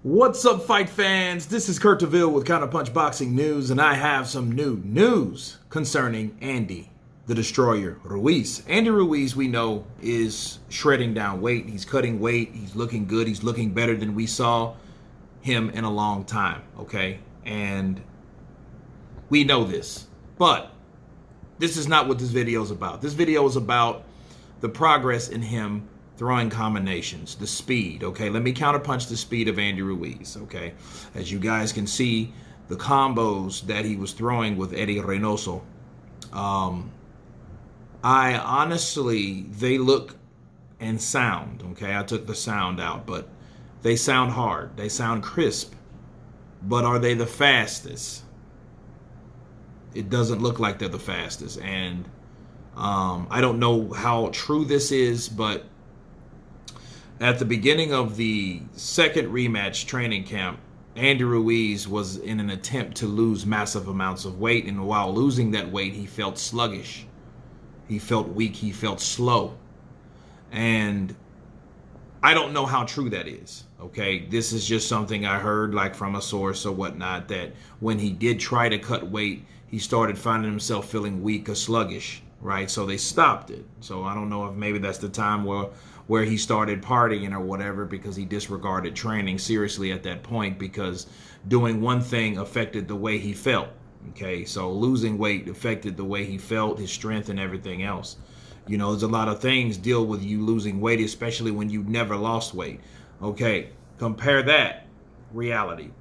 What's up, fight fans? This is Kurt DeVille with Counterpunch Boxing News, and I have some new news concerning Andy, the Destroyer Ruiz. Andy Ruiz, we know, is shredding down weight. He's cutting weight. He's looking good. He's looking better than we saw him in a long time, okay? And we know this. But this is not what this video is about. This video is about the progress in him throwing combinations, the speed, okay? Let me counterpunch the speed of Andy Ruiz, okay? As you guys can see, the combos that he was throwing with Eddie Reynoso, I honestly, they look and sound, okay? I took the sound out, but they sound hard. They sound crisp. But are they the fastest? It doesn't look like they're the fastest. And I don't know how true this is, but at the beginning of the second rematch training camp, Andy Ruiz was in an attempt to lose massive amounts of weight, and while losing that weight, he felt sluggish. He felt weak. He felt slow. And I don't know how true that is, okay? This is just something I heard, like from a source or whatnot, that when he did try to cut weight, he started finding himself feeling weak or sluggish, right? So they stopped it. So I don't know if maybe that's the time where he started partying or whatever, because he disregarded training seriously at that point, because doing one thing affected the way he felt, okay? So losing weight affected the way he felt, his strength, and everything else. You know, there's a lot of things deal with you losing weight, especially when you never lost weight, okay? Compare that reality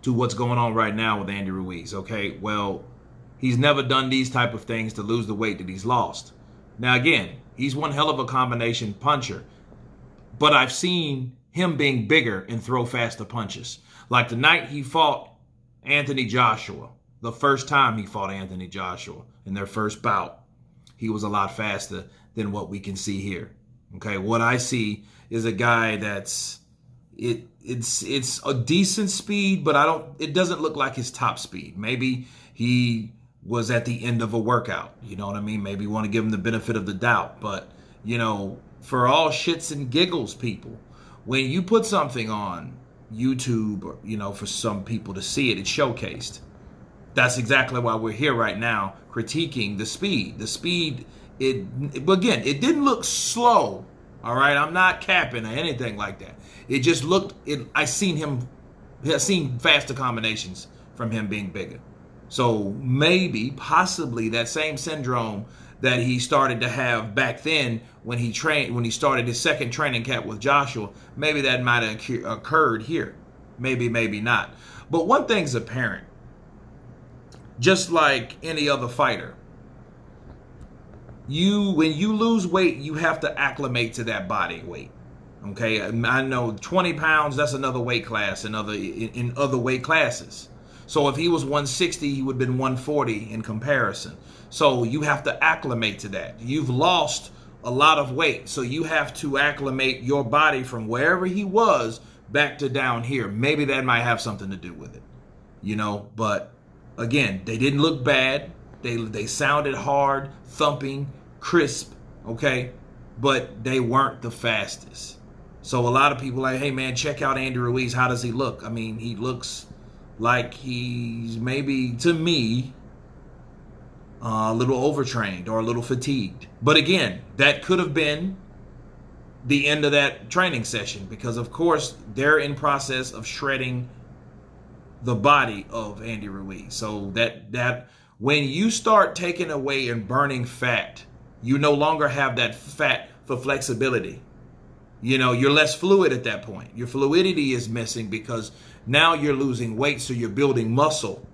to what's going on right now with Andy Ruiz, okay? Well, he's never done these type of things to lose the weight that he's lost. Now, again, he's one hell of a combination puncher, but I've seen him being bigger and throw faster punches. Like the night he fought Anthony Joshua, the first time he fought Anthony Joshua in their first bout, he was a lot faster than what we can see here. Okay, what I see is a guy that's it's a decent speed, but it doesn't look like his top speed. Maybe he was at the end of a workout. You know what I mean? Maybe you want to give him the benefit of the doubt. But, you know, for all shits and giggles, people, when you put something on YouTube, or, you know, for some people to see it, it's showcased. That's exactly why we're here right now, critiquing the speed. The speed, again, it didn't look slow, all right? I'm not capping or anything like that. It just looked, I seen faster combinations from him being bigger. So maybe, possibly, that same syndrome that he started to have back then when he started his second training camp with Joshua, maybe that might have occurred here. Maybe, maybe not. But one thing's apparent. Just like any other fighter, when you lose weight, you have to acclimate to that body weight. Okay, I know 20 pounds, that's another weight class in other weight classes. So if he was 160, he would have been 140 in comparison. So you have to acclimate to that. You've lost a lot of weight, so you have to acclimate your body from wherever he was back to down here. Maybe that might have something to do with it, you know. But again, they didn't look bad. They sounded hard, thumping, crisp, okay? But they weren't the fastest. So a lot of people are like, hey man, check out Andy Ruiz. How does he look? I mean, he looks like he's maybe, to me, a little overtrained or a little fatigued. But again, that could have been the end of that training session, because of course they're in process of shredding the body of Andy Ruiz. So that when you start taking away and burning fat, you no longer have that fat for flexibility. You know, you're less fluid at that point. Your fluidity is missing because now you're losing weight, so you're building muscle.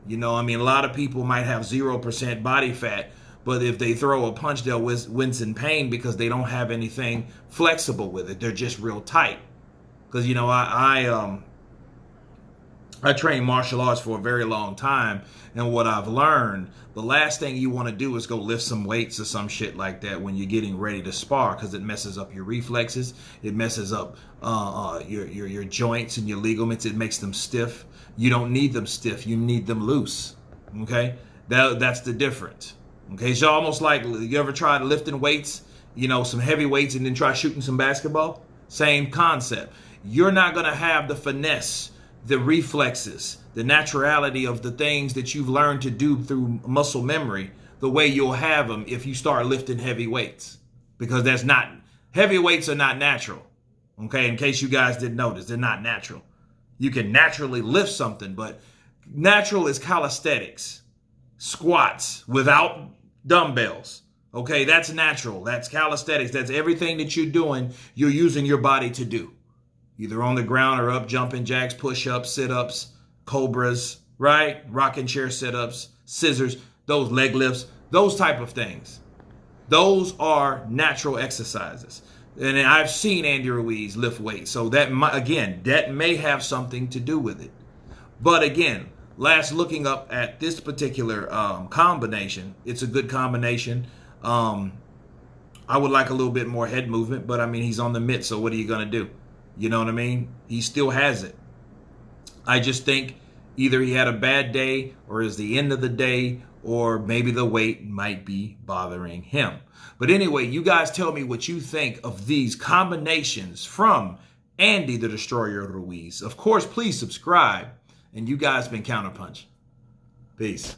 You know, I mean, a lot of people might have 0% body fat, but if they throw a punch, they'll wince in pain because they don't have anything flexible with it. They're just real tight. Because, you know, I trained martial arts for a very long time, and what I've learned, the last thing you want to do is go lift some weights or some shit like that when you're getting ready to spar, because it messes up your reflexes, it messes up your joints and your ligaments, it makes them stiff. You don't need them stiff, you need them loose, okay? That's the difference, okay? It's almost like, you ever tried lifting weights, you know, some heavy weights, and then try shooting some basketball? Same concept. you're not going to have the finesse, the reflexes, the naturality of the things that you've learned to do through muscle memory the way you'll have them if you start lifting heavy weights. Because heavy weights are not natural. Okay, in case you guys didn't notice, they're not natural. You can naturally lift something, but natural is calisthenics, squats without dumbbells. Okay, that's natural. That's calisthenics. That's everything that you're doing, you're using your body to do. Either on the ground or up, jumping jacks, push-ups, sit-ups, cobras, right? Rocking chair sit-ups, scissors, those leg lifts, those type of things. Those are natural exercises. And I've seen Andy Ruiz lift weights. So that may have something to do with it. But again, last looking up at this particular combination, it's a good combination. I would like a little bit more head movement, but I mean, he's on the mitt, so what are you going to do? You know what I mean? He still has it. I just think either he had a bad day or it's the end of the day, or maybe the weight might be bothering him. But anyway, you guys tell me what you think of these combinations from Andy the Destroyer Ruiz. Of course, please subscribe. And you guys been Counterpunch. Peace.